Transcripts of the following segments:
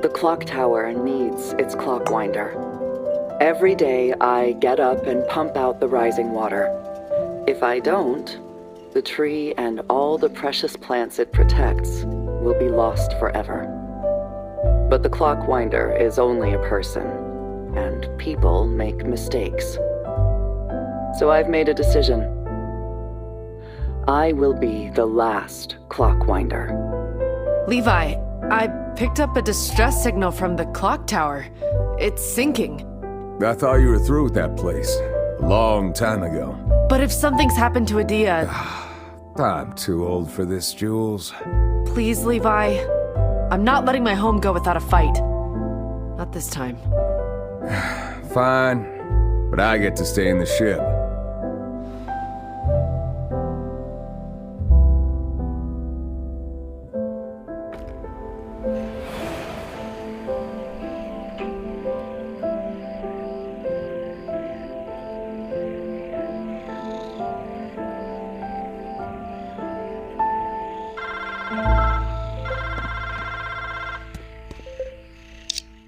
The clock tower needs its clockwinder. Every day I get up and pump out the rising water. If I don't, the tree and all the precious plants it protects will be lost forever. But the clockwinder is only a person, and people make mistakes. So I've made a decision. I will be the last clockwinder. Levi, I picked up a distress signal from the clock tower. It's sinking. I thought you were through with that place a long time ago. But if something's happened to Adia... I'm too old for this, Jules. Please, Levi. I'm not letting my home go without a fight. Not this time. Fine, but I get to stay in the ship.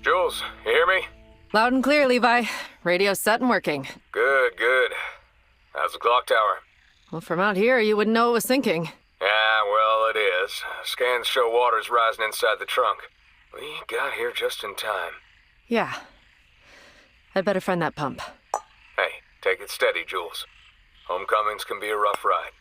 Jules, you hear me? Loud and clear, Levi. Radio set and working. Good, good. How's the clock tower? Well, from out here, you wouldn't know it was sinking. Yeah, well, it is. Scans show water's rising inside the trunk. We got here just in time. Yeah. I'd better find that pump. Hey, take it steady, Jules. Homecomings can be a rough ride.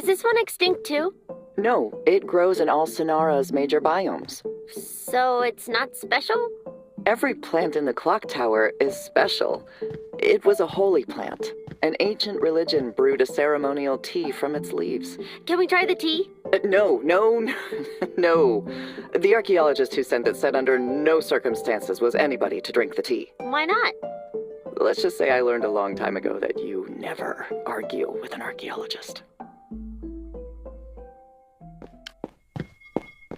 this one extinct too? No, it grows in all Sonara's major biomes. So it's not special? Every plant in the clock tower is special. It was a holy plant. An ancient religion brewed a ceremonial tea from its leaves. Can we try the tea? No. No. The archaeologist who sent it said under no circumstances was anybody to drink the tea. Why not? Let's just say I learned a long time ago that you never argue with an archaeologist.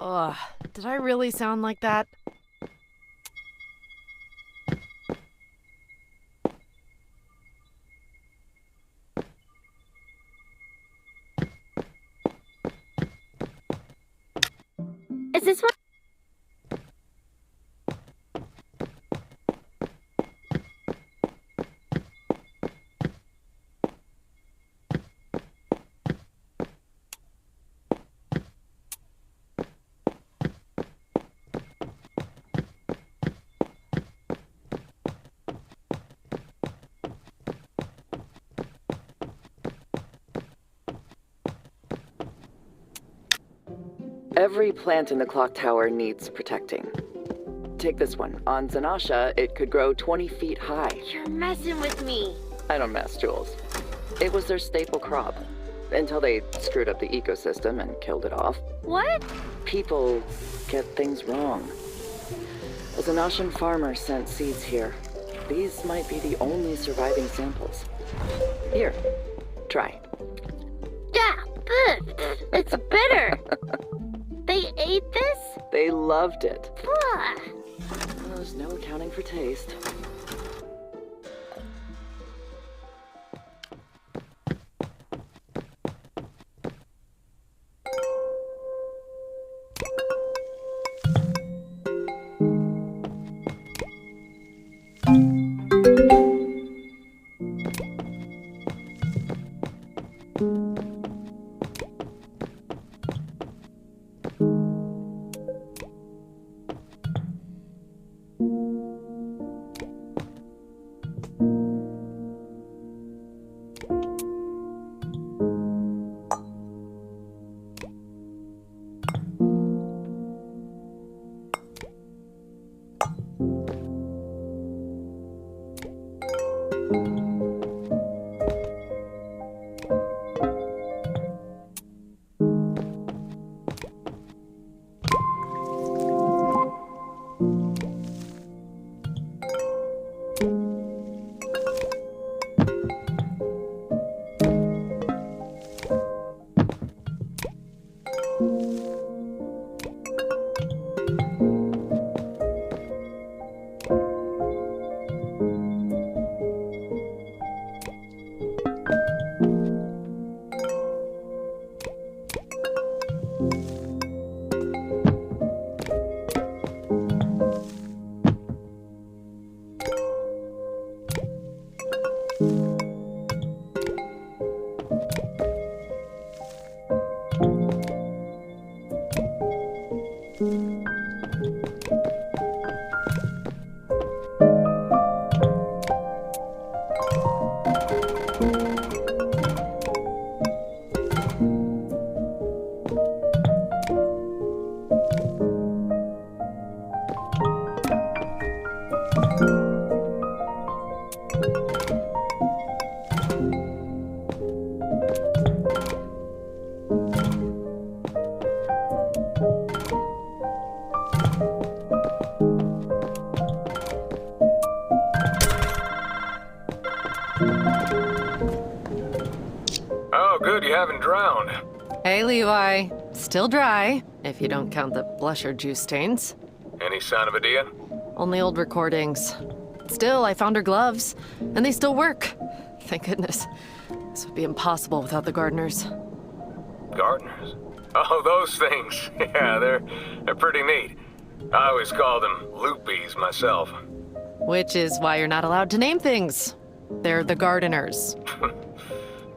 Ugh, did I really sound like that? Is this one? Every plant in the clock tower needs protecting. Take this one. On Zanasha, it could grow 20 feet high. You're messing with me. I don't mess, Jules. It was their staple crop. Until they screwed up the ecosystem and killed it off. What? People get things wrong. A Zanashan farmer sent seeds here. These might be the only surviving samples. Here, try. Yeah, it's bitter. They ate this? They loved it. Ugh. There's no accounting for taste. Oh, good, you haven't drowned. Hey, Levi. Still dry, if you don't count the blusher juice stains. Any sign of Adia? Only old recordings. Still, I found her gloves, and they still work. Thank goodness. This would be impossible without the gardeners. Gardeners? Oh, those things. Yeah, they're pretty neat. I always called them loopies myself. Which is why you're not allowed to name things. They're the gardeners.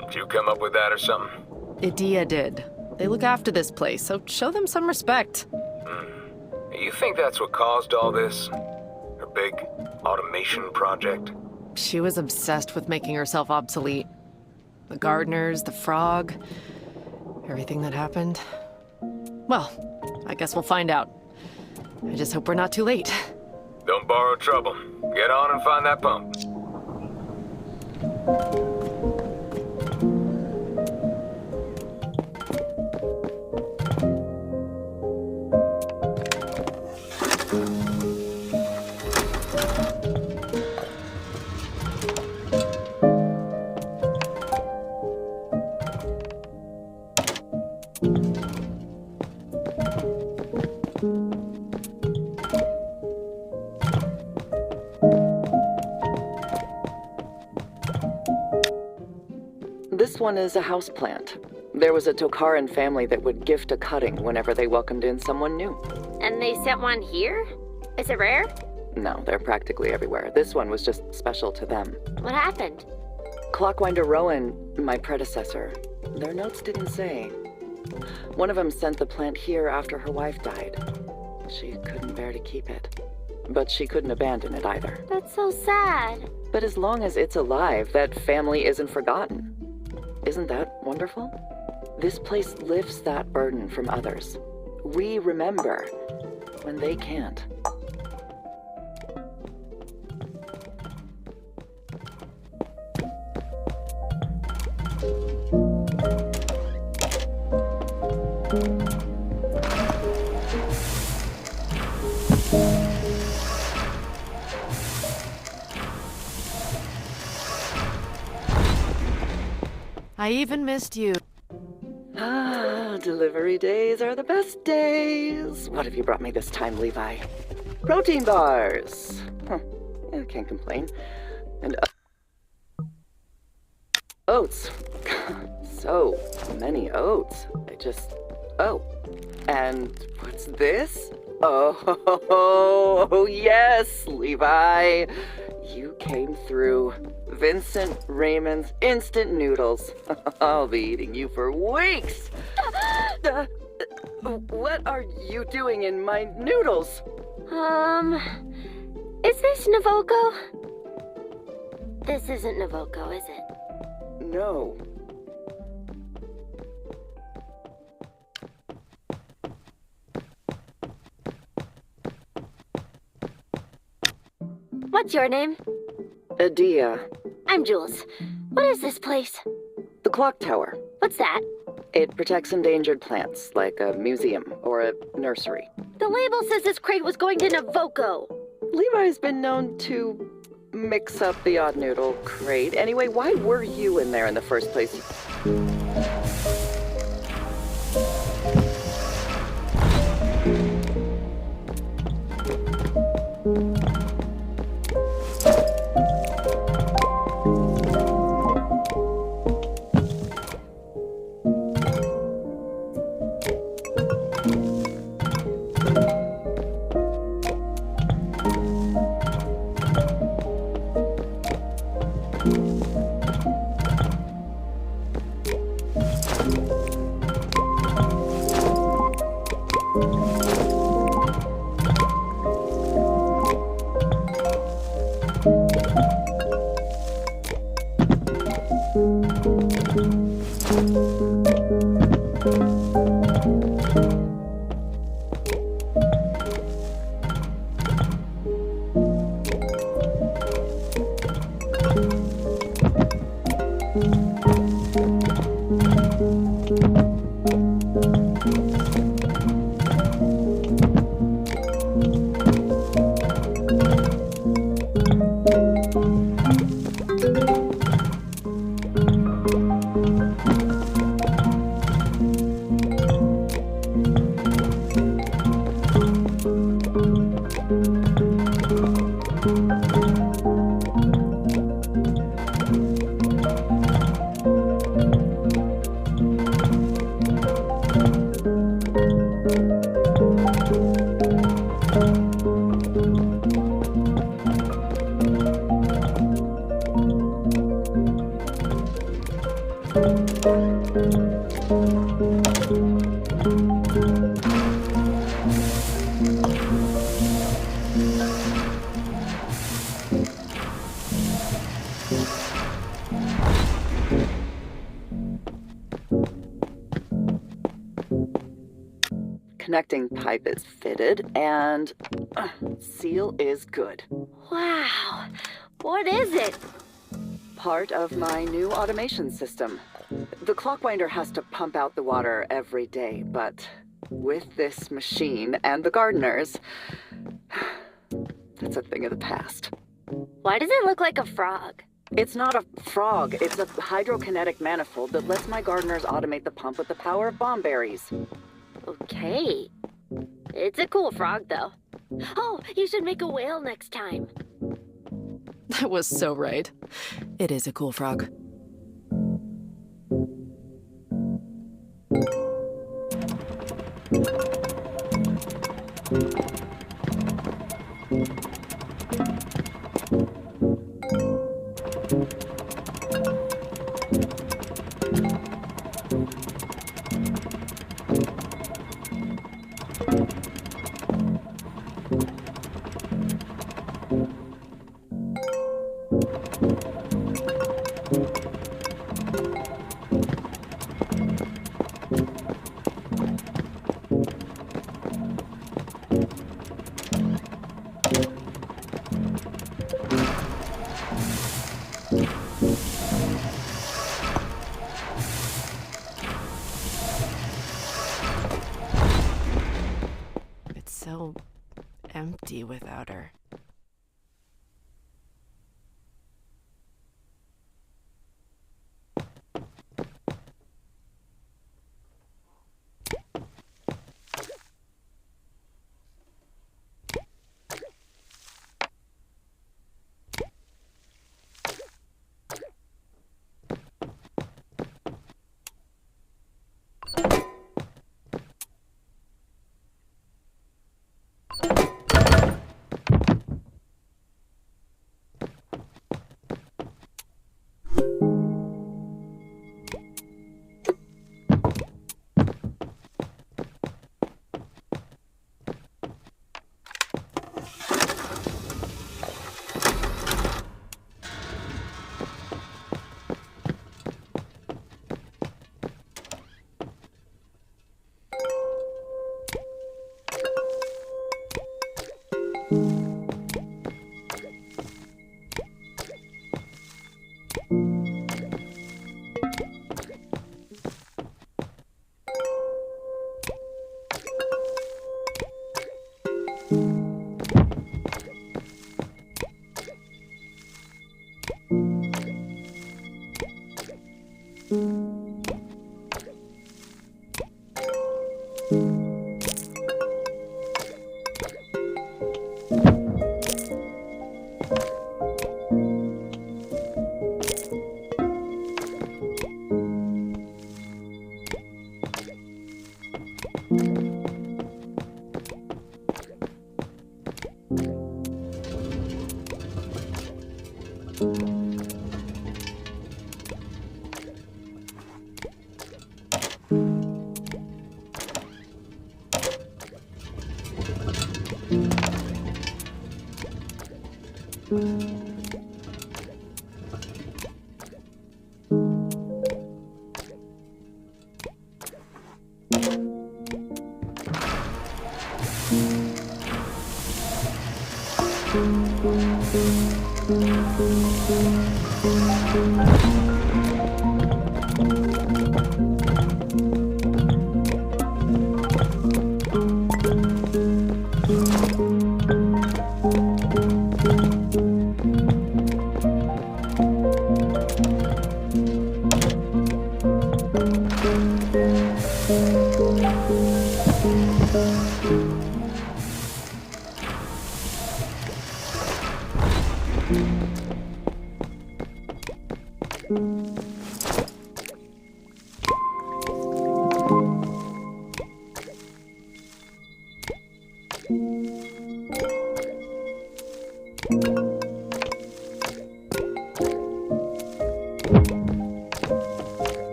Did you come up with that or something? Idia did. They look after this place, so show them some respect. You think that's what caused all this? Her big automation project? She was obsessed with making herself obsolete. The gardeners, the frog. Everything that happened? Well, I guess we'll find out. I just hope we're not too late. Don't borrow trouble. Get on and find that pump. This one is a houseplant. There was a Tokaran family that would gift a cutting whenever they welcomed in someone new. And they sent one here? Is it rare? No, they're practically everywhere. This one was just special to them. What happened? Clockwinder Rowan, my predecessor, their notes didn't say. One of them sent the plant here after her wife died. She couldn't bear to keep it. But she couldn't abandon it either. That's so sad. But as long as it's alive, that family isn't forgotten. Isn't that wonderful? This place lifts that burden from others. We remember when they can't. I even missed you. Ah, delivery days are the best days. What have you brought me this time, Levi? Protein bars. Huh. Yeah, can't complain. And oats. So many oats. Oh. And what's this? Oh, yes, Levi. You came through. Vincent Raymond's instant noodles. I'll be eating you for weeks. What are you doing in my noodles? Is this Navoko? This isn't Navoko, is it? No. What's your name? Adia. I'm Jules. What is this place? The clock tower. What's that? It protects endangered plants, like a museum or a nursery. The label says this crate was going to Navoko. Levi's been known to mix up the odd noodle crate. Anyway, why were you in there in the first place? connecting pipe is fitted, and seal is good. Wow. What is it? Part of my new automation system. The Clockwinder has to pump out the water every day, but with this machine and the gardeners, that's a thing of the past. Why does it look like a frog? It's not a frog, it's a hydrokinetic manifold that lets my gardeners automate the pump with the power of bomb berries. Okay. It's a cool frog, though. Oh, you should make a whale next time. That was so right. It is a cool frog. It's so empty without her.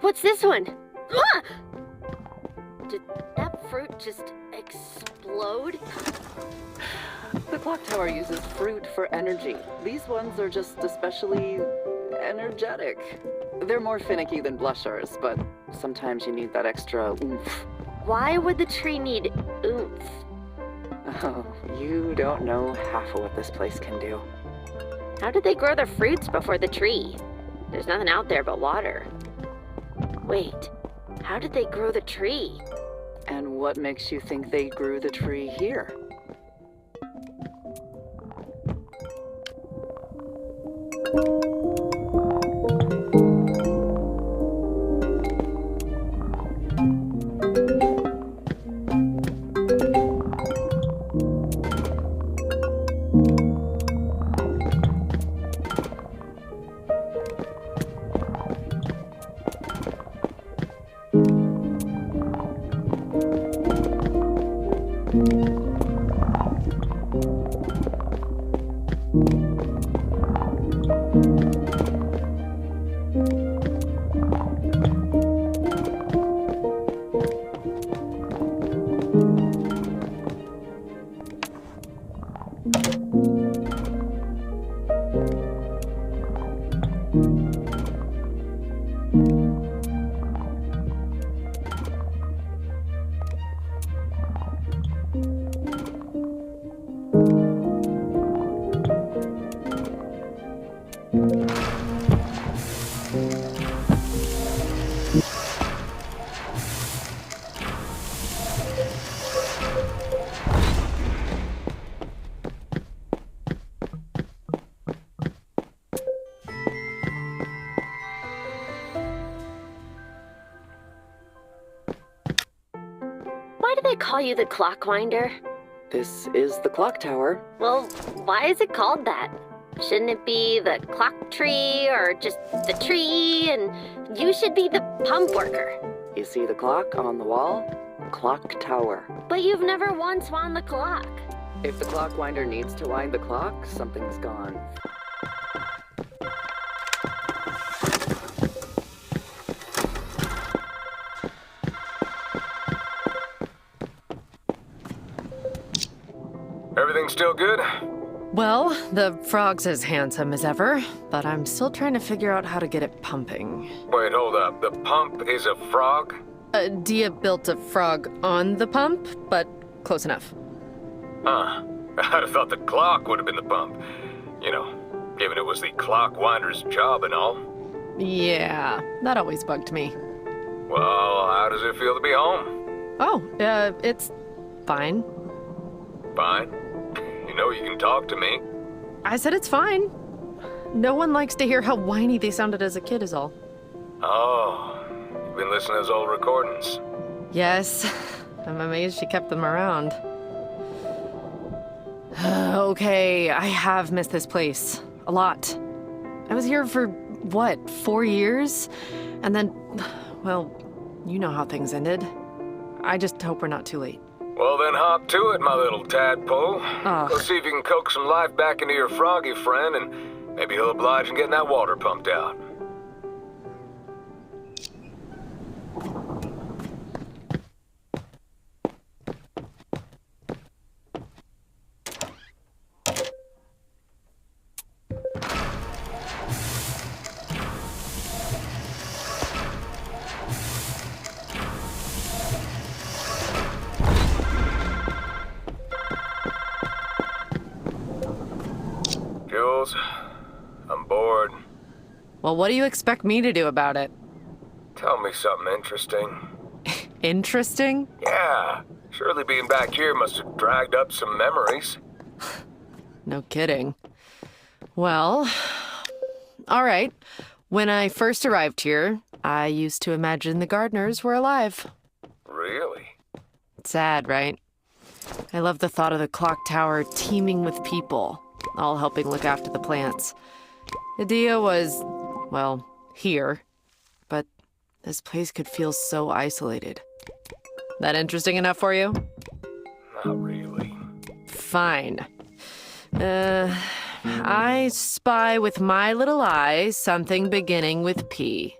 What's this one? Ah! Did that fruit just explode? The clock tower uses fruit for energy. These ones are just especially energetic. They're more finicky than blushers, but sometimes you need that extra oomph. Why would the tree need oomph? Oh, you don't know half of what this place can do. How did they grow their fruits before the tree? There's nothing out there but water. Wait, how did they grow the tree? And what makes you think they grew the tree here? why do they call you the Clockwinder? This is the clock tower. Well, why is it called that? Shouldn't it be the clock tree or just the tree? And you should be the pump worker. You see the clock on the wall? Clock tower. But you've never once wound the clock. If the clockwinder needs to wind the clock, something's gone. Everything still good? Well, the frog's as handsome as ever, but I'm still trying to figure out how to get it pumping. Wait, hold up. The pump is a frog? Dia built a frog on the pump, but close enough. Huh. I'd have thought the clock would have been the pump. You know, given it was the clockwinder's job and all. Yeah, that always bugged me. Well, how does it feel to be home? Oh, it's fine. Fine. You know you can talk to me. I said it's fine. No one likes to hear how whiny they sounded as a kid is all. Oh, you've been listening to those old recordings. Yes, I'm amazed she kept them around. Okay, I have missed this place. A lot. I was here for, what, 4 years? And then, well, you know how things ended. I just hope we're not too late. Well then hop to it, my little tadpole. Ugh. Go see if you can coax some life back into your froggy friend, and maybe he'll oblige in getting that water pumped out. Jules, I'm bored. Well, what do you expect me to do about it? Tell me something interesting. Interesting? Yeah, surely being back here must have dragged up some memories. No kidding. Well, all right. When I first arrived here, I used to imagine the gardeners were alive. Really? Sad, right? I love the thought of the clock tower teeming with people, all helping look after the plants. Idea was, well, here, but this place could feel so isolated. That interesting enough for you? Not really. Fine. I spy with my little eyes something beginning with P.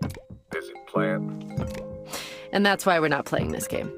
Is it plant? And that's why we're not playing this game.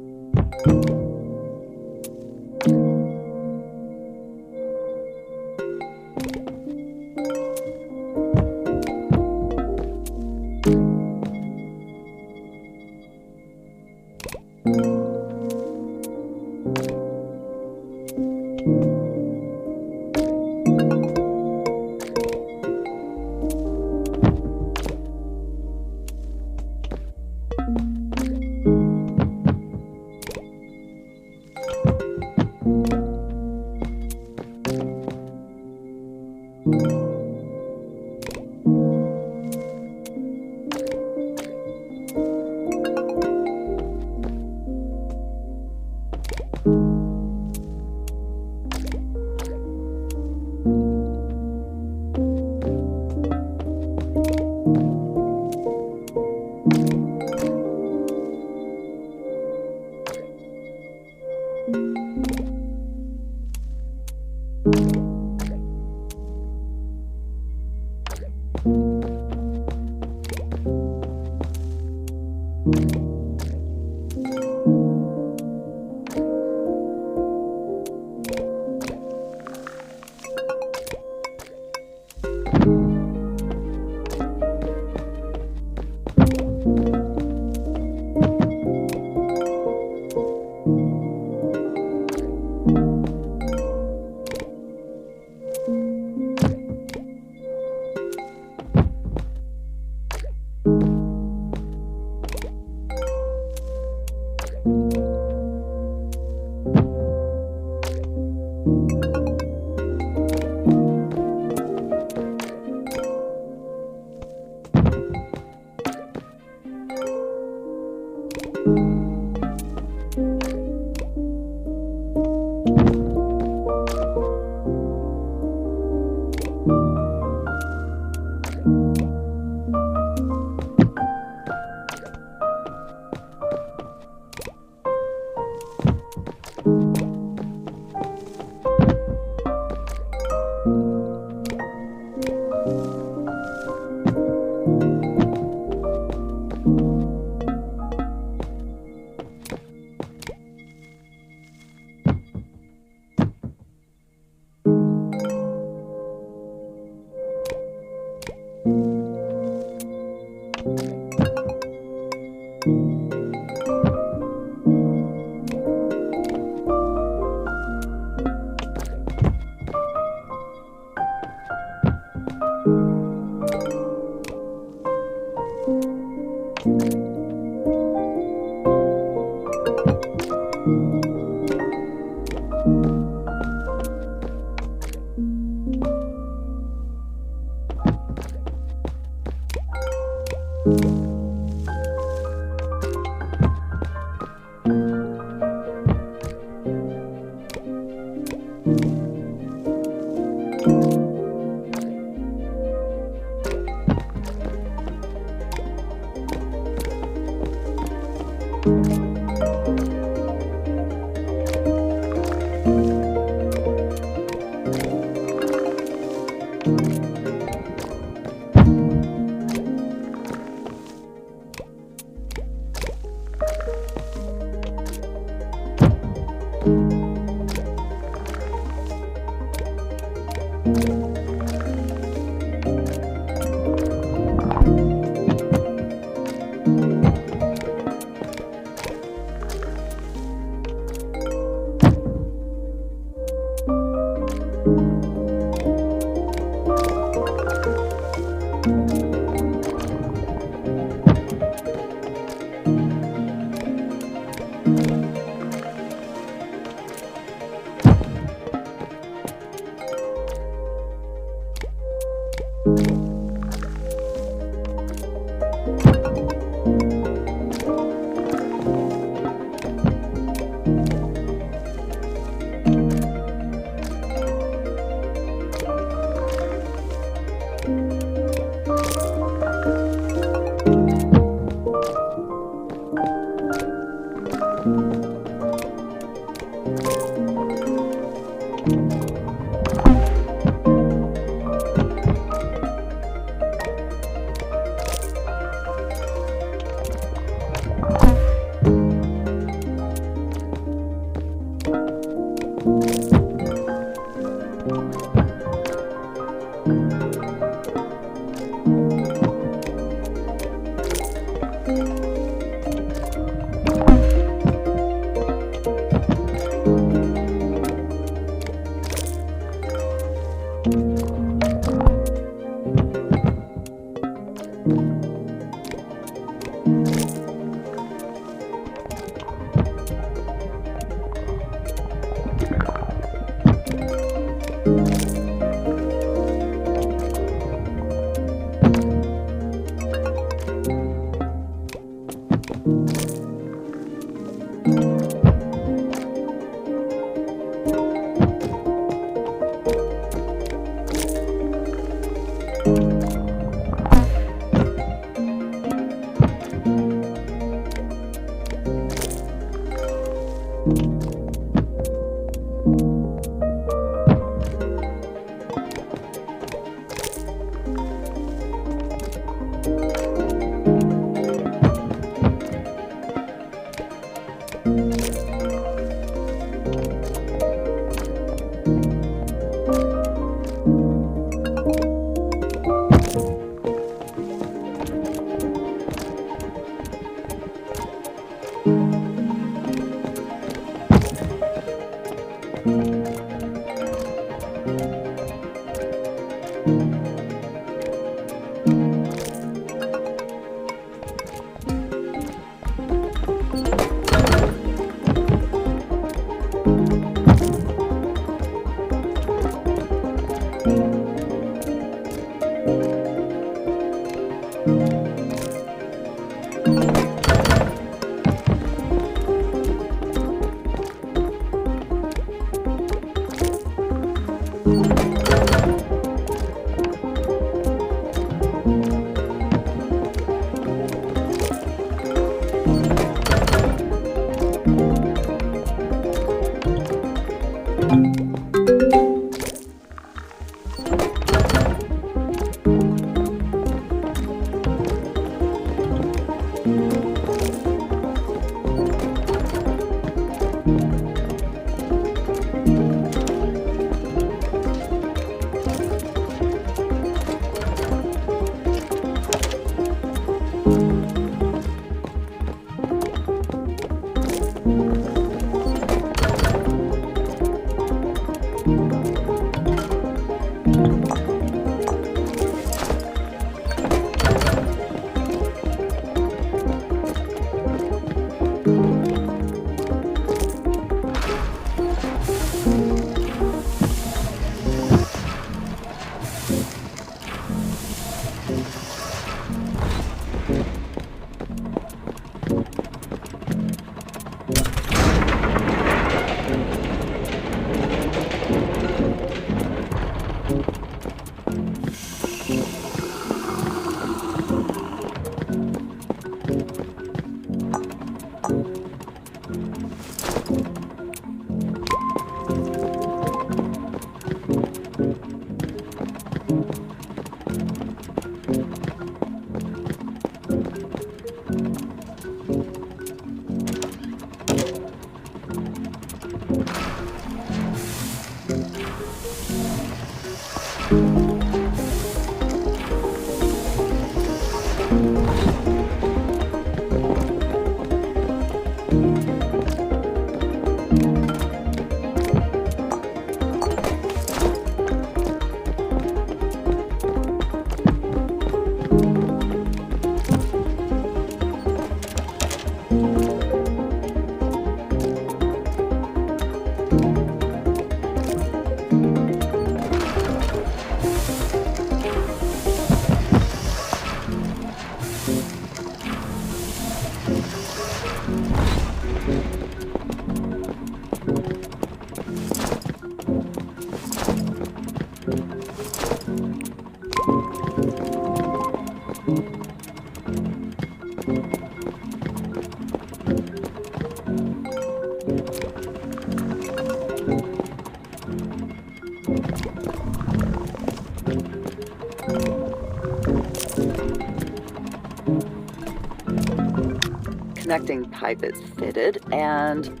Connecting pipe is fitted, and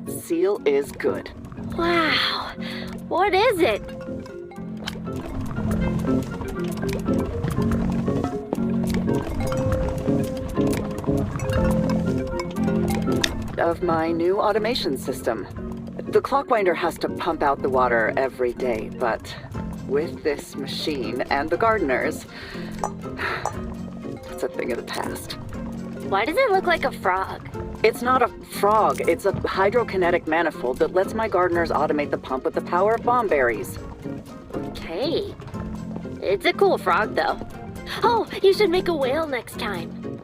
seal is good. Wow. What is it? Of my new automation system. The Clockwinder has to pump out the water every day, but with this machine and the gardeners, it's a thing of the past. Why does it look like a frog? It's not a frog, it's a hydrokinetic manifold that lets my gardeners automate the pump with the power of bomb berries. Okay. It's a cool frog, though. Oh, you should make a whale next time.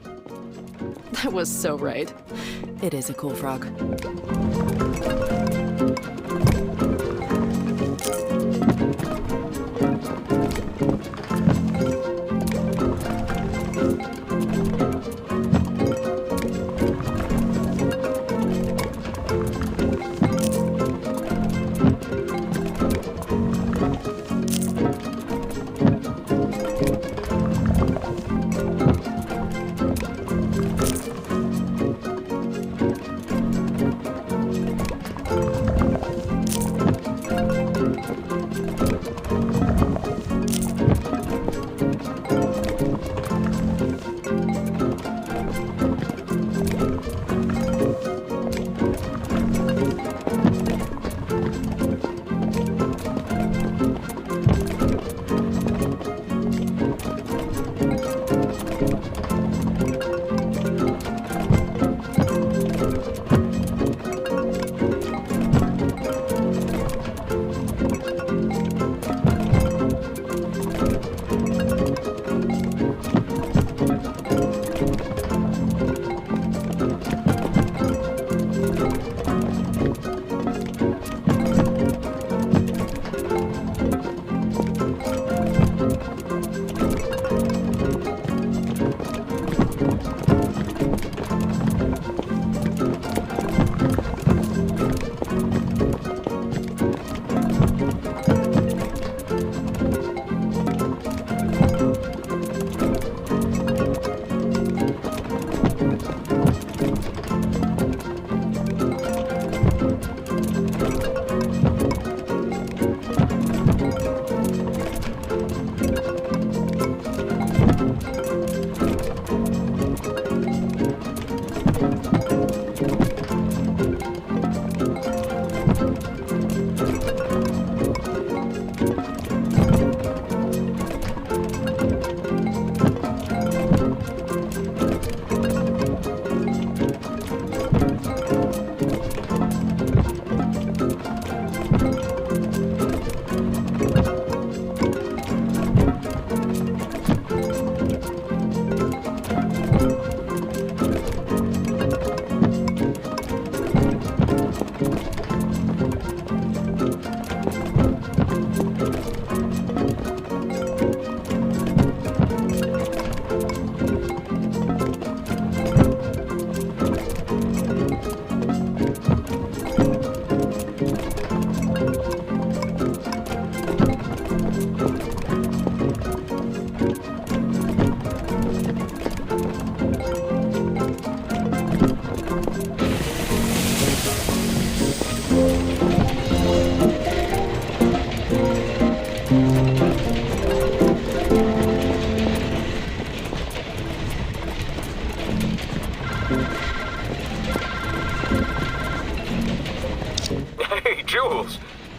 That was so right. It is a cool frog.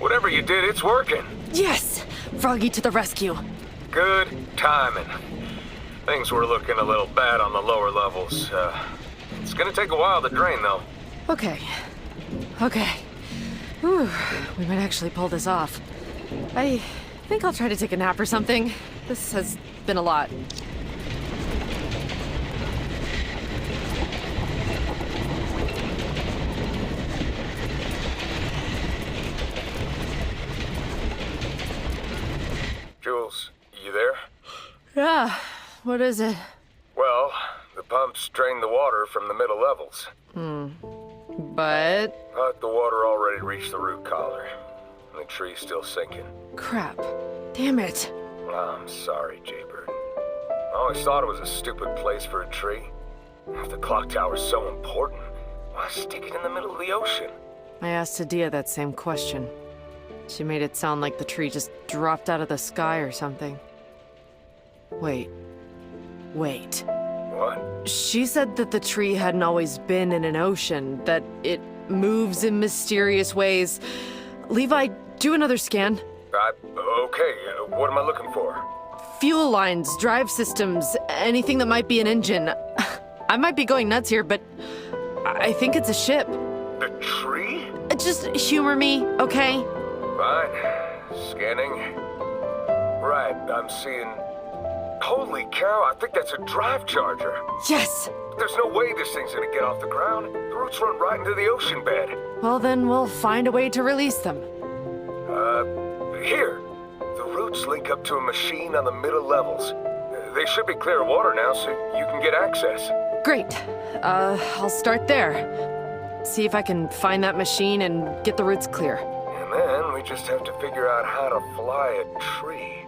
Whatever you did, it's working. Yes! Froggy to the rescue. Good timing. Things were looking a little bad on the lower levels. It's gonna take a while to drain, though. Okay. Whew, we might actually pull this off. I think I'll try to take a nap or something. This has been a lot. Jules, you there? Yeah, what is it? Well, the pumps drained the water from the middle levels. But... But the water already reached the root collar. And the tree's still sinking. crap. Damn it. I'm sorry, Jaybird. I always thought it was a stupid place for a tree. If the clock tower's so important, why stick it in the middle of the ocean? I asked Adia that same question. She made it sound like the tree just dropped out of the sky or something. Wait. What? She said that the tree hadn't always been in an ocean, that it moves in mysterious ways. Levi, do another scan. Okay, what am I looking for? Fuel lines, drive systems, anything that might be an engine. I might be going nuts here, but I think it's a ship. The tree? Just humor me, okay? Fine. Scanning. Right, I'm seeing... Holy cow, I think that's a drive charger. Yes! There's no way this thing's gonna get off the ground. The roots run right into the ocean bed. Well, then we'll find a way to release them. Here. The roots link up to a machine on the middle levels. They should be clear of water now, so you can get access. Great. I'll start there. See if I can find that machine and get the roots clear. And then we just have to figure out how to fly a tree.